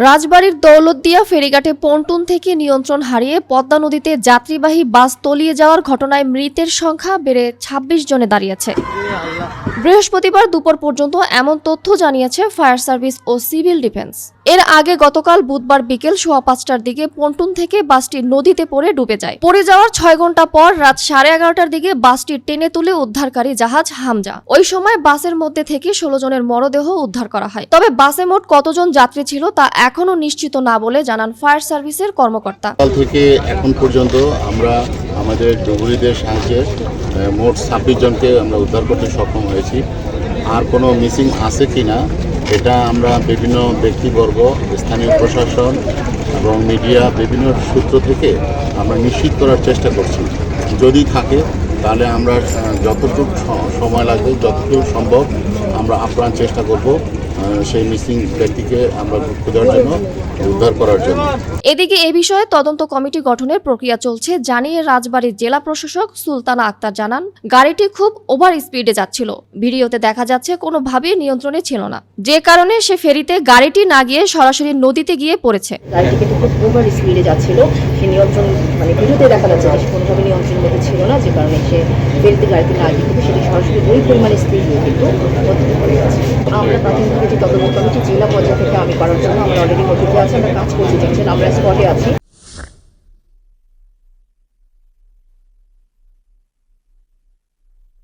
রাজবাড়ীর Daulatdia ফেরিঘাটে pontoon থেকে নিয়ন্ত্রণ হারিয়ে পদ্মা নদীতে যাত্রীবাহী বাস তলিয়ে যাওয়ার ঘটনায় মৃতের সংখ্যা বেড়ে ২৬ জনে দাঁড়িয়েছে। বৃহস্পতিবার দুপুর পর্যন্ত এমন তথ্য জানিয়েছে ফায়ার সার্ভিস ও সিভিল ডিফেন্স। এর আগে গতকাল বুধবার বিকেল ৫:১৫টার দিকে পন্টুন থেকে বাসটি নদীতে পড়ে ডুবে যায়। পড়ে যাওয়ার ৬ ঘন্টা পর রাত 11:30টার দিকে বাসটি টেনে তুলে উদ্ধারকারী জাহাজ হামজা। ওই সময় বাসের মধ্যে থেকে ১৬ জনের মরদেহ উদ্ধার করা হয়। তবে বাসে মোট কতজন যাত্রী ছিল তা এখনো নিশ্চিত না বলে জানান ফায়ার সার্ভিসের কর্মকর্তা। কাল থেকে এখন পর্যন্ত আমরা আমাদের ডুবুরিদের সাহায্যে মোট ২৬ জনকে আমরা উদ্ধার করতে সক্ষম হয়েছি। আর কোনো মিসিং আছে কি না এটা আমরা বিভিন্ন ব্যক্তিবর্গ, স্থানীয় প্রশাসন এবং মিডিয়া বিভিন্ন সূত্র থেকে আমরা নিশ্চিত করার চেষ্টা করছি। যদি থাকে তাহলে আমরা যতটুকু সময় লাগবে, যতটুকু সম্ভব আমরা আপ্রাণ চেষ্টা করব সেই মিসিং ব্যক্তিকে আমরা খোঁজার জন্য, উদ্ধার করার জন্য। এদিকে এ বিষয়ে তদন্ত কমিটি গঠনের প্রক্রিয়া চলছে জানিয়ে রাজবাড়ীর জেলা প্রশাসক সুলতানা আক্তার জানান, গাড়িটি খুব ওভার স্পিডে যাচ্ছিল। ভিডিওতে দেখা যাচ্ছে কোনোভাবেই নিয়ন্ত্রণে ছিল না, যে কারণে সে ফেরিতে গাড়িটি না গিয়ে সরাসরি নদীতে গিয়ে পড়েছে। গাড়িটি কিন্তু খুব ওভার স্পিডে যাচ্ছিল, সে নিয়ন্ত্রণ ভিডিওতে দেখা যাচ্ছে যে সে কোনোভাবে নিয়ন্ত্রণের মধ্যে ছিল না, যে কারণে সে ফেরিতে গাড়িতে না গিয়ে কিন্তু সেটি সরাসরি ওই পরিমাণে স্পিড নিয়ে কিন্তু নদীতে পড়ে গেছে। আমরা প্রাথমিকভাবে যে তদন্ত কমিটি জেলা পর্যায় থেকে আমি করার জন্য আমরা অলরেডি নদীতে আছি, আমরা কাজ করতে চাচ্ছেন, আমরা স্পটে আছি।